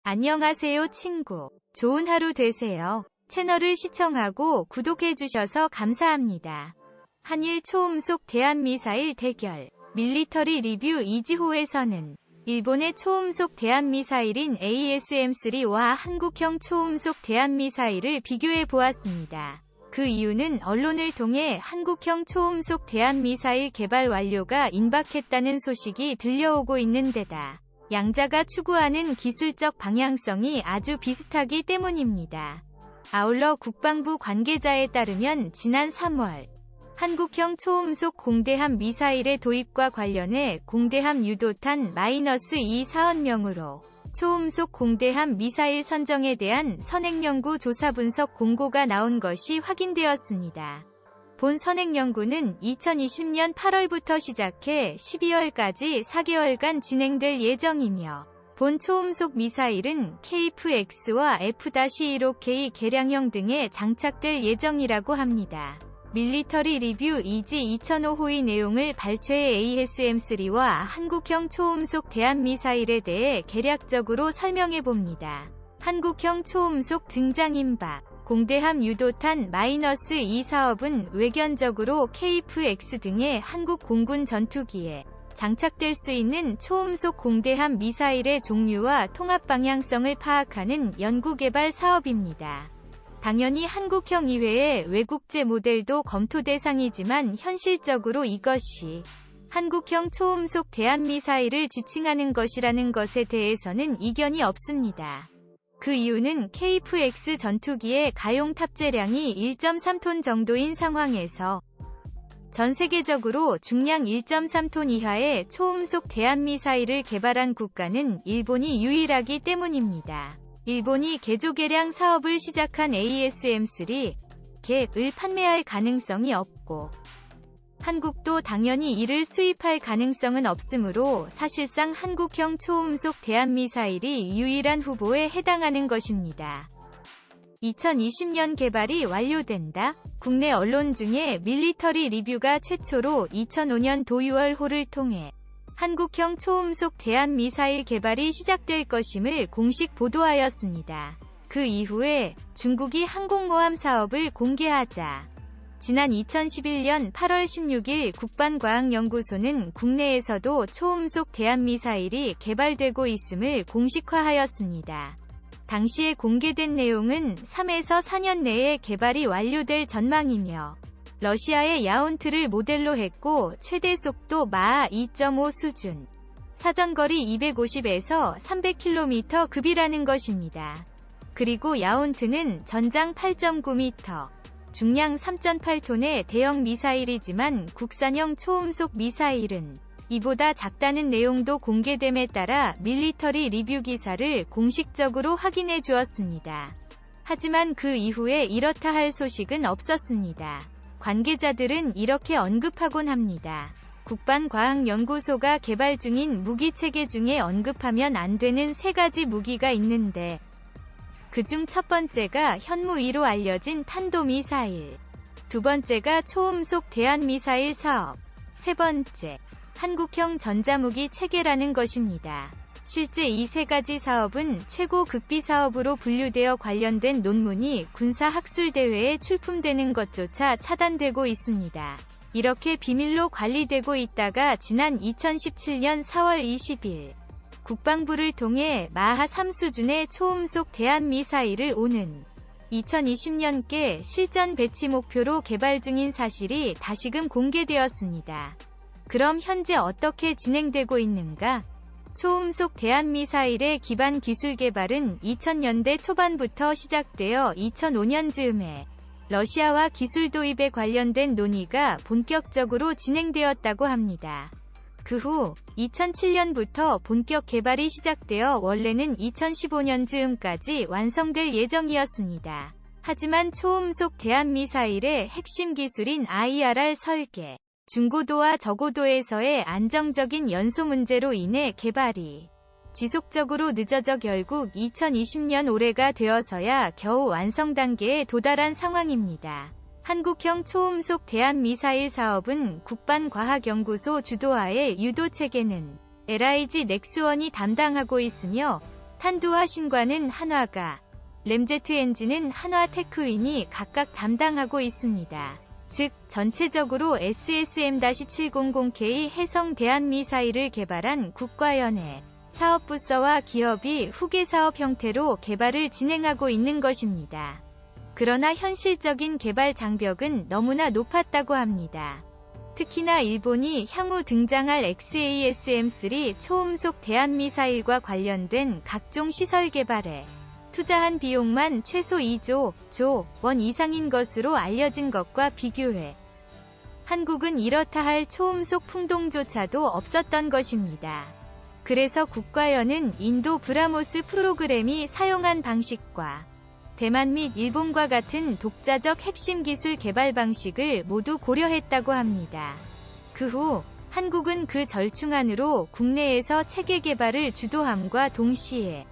안녕하세요 친구. 좋은 하루 되세요. 채널을 시청하고 구독해주셔서 감사합니다. 한일 초음속 대한미사일 대결 밀리터리 리뷰 2지호에서는 일본의 초음속 대한미사일인 ASM-3와 한국형 초음속 대한미사일을 비교해 보았습니다. 그 이유는 언론을 통해 한국형 초음속 대한미사일 개발 완료가 임박했다는 소식이 들려오고 있는 데다 양자가 추구하는 기술적 방향성이 아주 비슷하기 때문입니다. 아울러 국방부 관계자에 따르면 지난 3월 한국형 초음속 공대함 미사일의 도입과 관련해 공대함 유도탄 -2 사원명으로 초음속 공대함 미사일 선정에 대한 선행연구 조사 분석 공고가 나온 것이 확인되었습니다. 본 선행연구는 2020년 8월부터 시작해 12월까지 4개월간 진행될 예정이며 본 초음속 미사일은 KF-X와 F-15K 개량형 등에 장착될 예정이라고 합니다. 밀리터리 리뷰 2지 2005호의 내용을 발췌해 ASM-3와 한국형 초음속 대한미사일에 대해 개략적으로 설명해봅니다. 한국형 초음속 등장 임박 공대함 유도탄 -2 사업은 외견적으로 KF-X 등의 한국 공군 전투기에 장착될 수 있는 초음속 공대함 미사일의 종류와 통합 방향성을 파악하는 연구개발 사업입니다. 당연히 한국형 이외의 외국제 모델도 검토 대상이지만 현실적으로 이것이 한국형 초음속 대한미사일을 지칭하는 것이라는 것에 대해서는 이견이 없습니다. 그 이유는 KF-X 전투기의 가용 탑재량이 1.3톤 정도인 상황에서 전 세계적으로 중량 1.3톤 이하의 초음속 대한미사일을 개발한 국가는 일본이 유일하기 때문입니다. 일본이 개조 개량 사업을 시작한 ASM-3 을 판매할 가능성이 없고 한국도 당연히 이를 수입할 가능성은 없으므로 사실상 한국형 초음속 대한미사일이 유일한 후보에 해당하는 것입니다. 2020년 개발이 완료된다. 국내 언론 중에 밀리터리 리뷰가 최초로 2005년 도유얼호를 통해 한국형 초음속 대한미사일 개발이 시작될 것임을 공식 보도하였습니다. 그 이후에 중국이 항공모함 사업을 공개하자 지난 2011년 8월 16일 국방과학연구소는 국내에서도 초음속 대한미사일이 개발되고 있음을 공식화하였습니다. 당시에 공개된 내용은 3에서 4년 내에 개발이 완료될 전망이며 러시아의 야온트를 모델로 했고 최대 속도 마하 2.5 수준, 사정거리 250에서 300km 급이라는 것입니다. 그리고 야온트는 전장 8.9m, 중량 3.8톤의 대형 미사일이지만 국산형 초음속 미사일은 이보다 작다는 내용도 공개됨에 따라 밀리터리 리뷰 기사를 공식적으로 확인해 주었습니다. 하지만 그 이후에 이렇다 할 소식은 없었습니다. 관계자들은 이렇게 언급하곤 합니다. 국방과학연구소가 개발 중인 무기체계 중에 언급하면 안 되는 3가지 무기가 있는데 그중 첫 번째가 현무이로 알려진 탄도미사일, 두 번째가 초음속 대한미사일 사업, 세 번째, 한국형 전자무기 체계라는 것입니다. 실제 이 3가지 사업은 최고 극비 사업으로 분류되어 관련된 논문이 군사학술대회에 출품되는 것조차 차단되고 있습니다. 이렇게 비밀로 관리되고 있다가 지난 2017년 4월 20일 국방부를 통해 마하 3 수준의 초음속 대한미사일을 오는 2020년께 실전 배치 목표로 개발 중인 사실이 다시금 공개되었습니다. 그럼 현재 어떻게 진행되고 있는가? 초음속 대한미사일의 기반 기술 개발은 2000년대 초반부터 시작되어 2005년 즈음에 러시아와 기술 도입에 관련된 논의가 본격적으로 진행되었다고 합니다. 그 후 2007년부터 본격 개발이 시작되어 원래는 2015년 즈음까지 완성될 예정이었습니다. 하지만 초음속 대한미사일의 핵심 기술인 IRR 설계, 중고도와 저고도에서의 안정적인 연소 문제로 인해 개발이 지속적으로 늦어져 결국 2020년 올해가 되어서야 겨우 완성 단계에 도달한 상황입니다. 한국형 초음속 대한미사일 사업은 국방과학연구소 주도하에 유도체계는 LIG 넥스원이 담당하고 있으며 탄두와 신관은 한화가, 램제트 엔진은 한화테크윈이 각각 담당하고 있습니다. 즉, 전체적으로 SSM-700K 해성 대한미사일을 개발한 국가연해 사업부서와 기업이 후계사업 형태로 개발을 진행하고 있는 것입니다. 그러나 현실적인 개발 장벽은 너무나 높았다고 합니다. 특히나 일본이 향후 등장할 XASM-3 초음속 대한미사일과 관련된 각종 시설 개발에 투자한 비용만 최소 2조 원 이상인 것으로 알려진 것과 비교해 한국은 이렇다 할 초음속 풍동조차도 없었던 것입니다. 그래서 국가연은 인도 브라모스 프로그램이 사용한 방식과 대만 및 일본과 같은 독자적 핵심 기술 개발 방식을 모두 고려했다고 합니다. 그 후 한국은 그 절충안으로 국내에서 체계 개발을 주도함과 동시에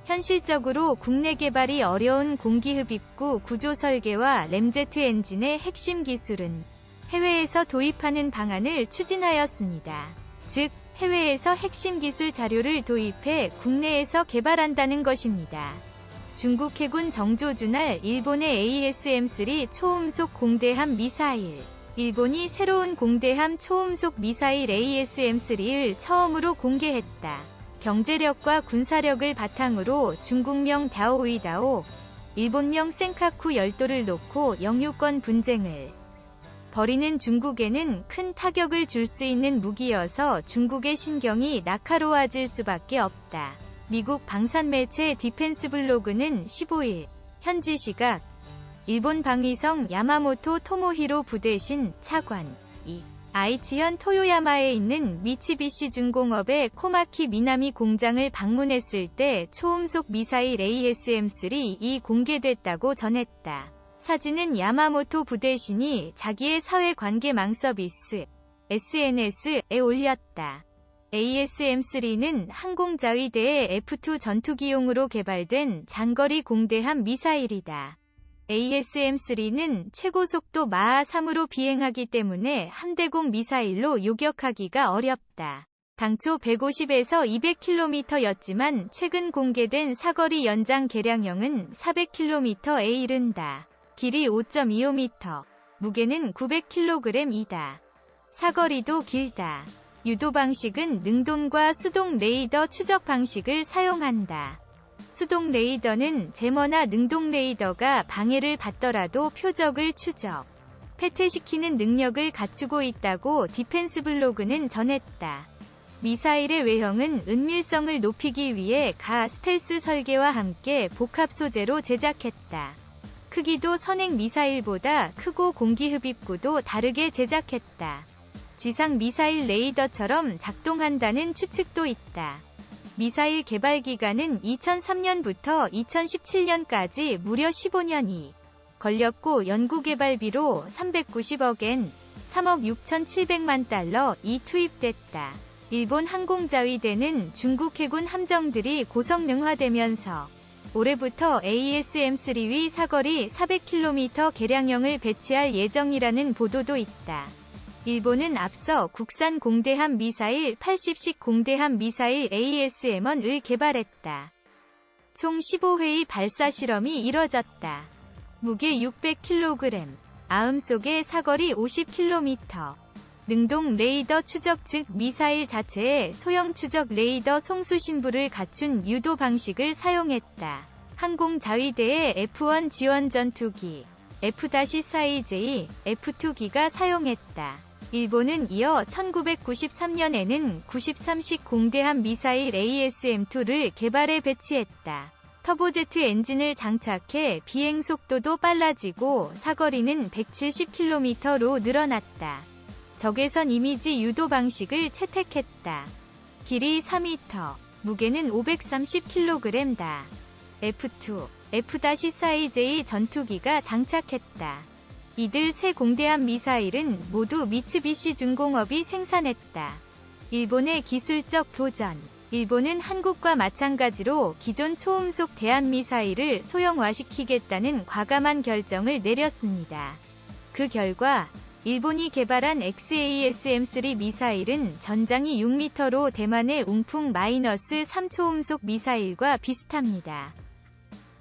현실적으로 국내 개발이 어려운 공기흡입구 구조 설계와 램제트 엔진의 핵심 기술은 해외에서 도입하는 방안을 추진하였습니다. 즉, 해외에서 핵심 기술 자료를 도입해 국내에서 개발한다는 것입니다. 중국 해군 정조준할 일본의 ASM-3 초음속 공대함 미사일. 일본이 새로운 공대함 초음속 미사일 ASM-3를 처음으로 공개했다. 경제력과 군사력을 바탕으로 중국명 다오이다오, 일본명 센카쿠 열도를 놓고 영유권 분쟁을 벌이는 중국에는 큰 타격을 줄 수 있는 무기여서 중국의 신경이 날카로워질 수밖에 없다. 미국 방산매체 디펜스 블로그는 15일 현지 시각 일본 방위성 야마모토 토모히로 부대신 차관 아이치현 토요야마에 있는 미츠비시 중공업의 코마키 미나미 공장을 방문했을 때 초음속 미사일 ASM-3이 공개됐다고 전했다. 사진은 야마모토 부대신이 자기의 사회관계망 서비스 SNS에 올렸다. ASM-3는 항공자위대의 F2 전투기용으로 개발된 장거리 공대함 미사일이다. ASM-3는 최고속도 마하 3으로 비행하기 때문에 함대공 미사일로 요격하기가 어렵다. 당초 150에서 200km였지만 최근 공개된 사거리 연장 개량형은 400km에 이른다. 길이 5.25m, 무게는 900kg이다. 사거리도 길다. 유도 방식은 능동과 수동 레이더 추적 방식을 사용한다. 수동 레이더는 제머나 능동 레이더가 방해를 받더라도 표적을 추적, 패퇴시키는 능력을 갖추고 있다고 디펜스 블로그는 전했다. 미사일의 외형은 은밀성을 높이기 위해 가 스텔스 설계와 함께 복합 소재로 제작했다. 크기도 선행 미사일보다 크고 공기흡입구도 다르게 제작했다. 지상 미사일 레이더처럼 작동한다는 추측도 있다. 미사일 개발 기간은 2003년부터 2017년까지 무려 15년이 걸렸고 연구 개발비로 390억엔 3억 6,700만 달러이 투입됐다. 일본 항공자위대는 중국 해군 함정들이 고성능화되면서 올해부터 ASM-3위 사거리 400km 개량형을 배치할 예정이라는 보도도 있다. 일본은 앞서 국산 공대함 미사일 80식 공대함 미사일 ASM-1을 개발했다. 총 15회의 발사 실험이 이뤄졌다. 무게 600kg, 아음속의 사거리 50km. 능동 레이더 추적 즉 미사일 자체에 소형 추적 레이더 송수신부를 갖춘 유도 방식을 사용했다. 항공자위대의 F1 지원 전투기, F-4J, F2기가 사용했다. 일본은 이어 1993년에는 93식 공대함 미사일 ASM-2를 개발해 배치했다. 터보제트 엔진을 장착해 비행 속도도 빨라지고 사거리는 170km로 늘어났다. 적외선 이미지 유도 방식을 채택했다. 길이 4m, 무게는 530kg다. F2, F-4J 전투기가 장착했다. 이들 세 공대함 미사일은 모두 미츠비시 중공업이 생산했다. 일본의 기술적 도전. 일본은 한국과 마찬가지로 기존 초음속 대한미사일을 소형화시키겠다는 과감한 결정을 내렸습니다. 그 결과 일본이 개발한 XASM-3 미사일은 전장이 6m로 대만의 웅풍-3 초음속 미사일과 비슷합니다.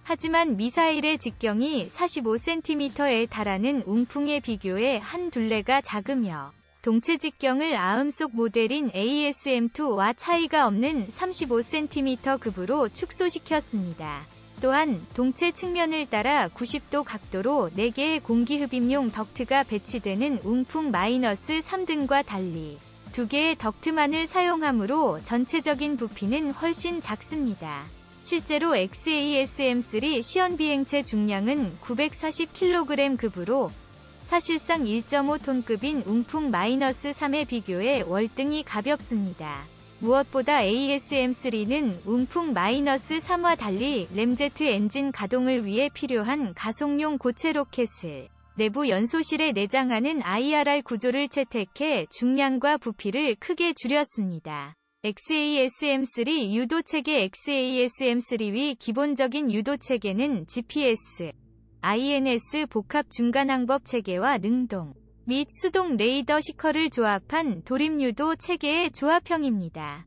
하지만 미사일의 직경이 45cm에 달하는 웅풍에 비교해 한 둘레가 작으며 동체 직경을 아음속 모델인 ASM-2와 차이가 없는 35cm 급으로 축소시켰습니다. 또한 동체 측면을 따라 90도 각도로 4개의 공기흡입용 덕트가 배치되는 웅풍-3 등과 달리 2개의 덕트만을 사용하므로 전체적인 부피는 훨씬 작습니다. 실제로 XASM-3 시연비행체 중량은 940kg 급으로 사실상 1.5톤급인 웅풍-3에 비교해 월등히 가볍습니다. 무엇보다 ASM-3는 웅풍-3와 달리 램제트 엔진 가동을 위해 필요한 가속용 고체 로켓을 내부 연소실에 내장하는 IRR 구조를 채택해 중량과 부피를 크게 줄였습니다. XASM-3 유도체계 XASM-3의 기본적인 유도체계는 GPS, INS 복합 중간항법 체계와 능동 및 수동 레이더 시커를 조합한 도립유도 체계의 조합형입니다.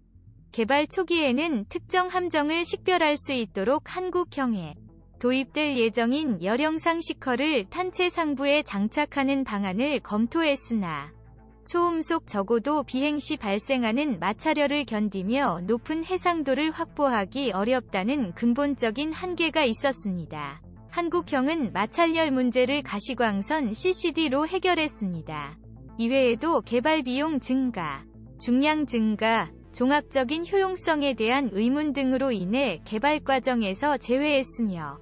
개발 초기에는 특정 함정을 식별할 수 있도록 한국형에 도입될 예정인 열영상 시커를 탄체 상부에 장착하는 방안을 검토했으나 초음속 저고도 비행 시 발생하는 마찰열을 견디며 높은 해상도를 확보하기 어렵다는 근본적인 한계가 있었습니다. 한국형은 마찰열 문제를 가시광선 CCD로 해결했습니다. 이외에도 개발 비용 증가, 중량 증가, 종합적인 효용성에 대한 의문 등으로 인해 개발 과정에서 제외했으며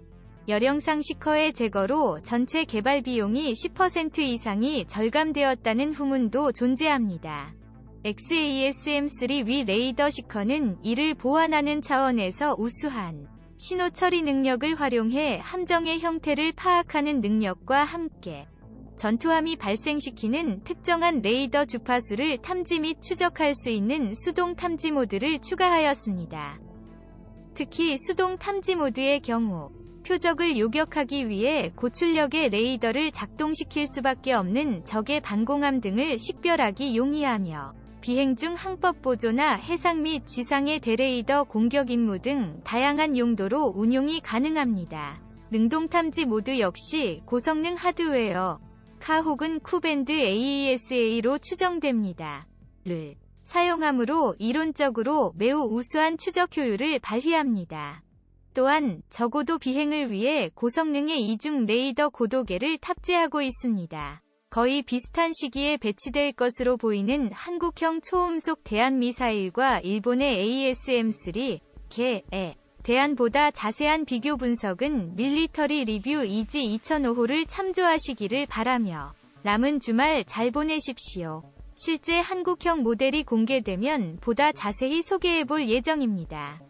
열영상 시커의 제거로 전체 개발 비용이 10% 이상이 절감되었다는 후문도 존재합니다. XASM-3 위 레이더 시커는 이를 보완하는 차원에서 우수한 신호 처리 능력을 활용해 함정의 형태를 파악하는 능력과 함께 전투함이 발생시키는 특정한 레이더 주파수를 탐지 및 추적할 수 있는 수동 탐지 모드를 추가하였습니다. 특히 수동 탐지 모드의 경우 표적을 요격하기 위해 고출력의 레이더를 작동시킬 수밖에 없는 적의 반공함 등을 식별하기 용이하며 비행 중 항법 보조나 해상 및 지상의 대레이더 공격 임무 등 다양한 용도로 운용이 가능합니다. 능동 탐지 모드 역시 고성능 하드웨어, 카 혹은 쿠밴드 AESA로 추정됩니다. 를 사용하므로 이론적으로 매우 우수한 추적 효율을 발휘합니다. 또한 저고도 비행을 위해 고성능의 이중 레이더 고도계를 탑재하고 있습니다. 거의 비슷한 시기에 배치될 것으로 보이는 한국형 초음속 대한미사일과 일본의 ASM-3, 개에 대한 보다 자세한 비교 분석은 밀리터리 리뷰 이지 2005호를 참조하시기를 바라며 남은 주말 잘 보내십시오. 실제 한국형 모델이 공개되면 보다 자세히 소개해볼 예정입니다.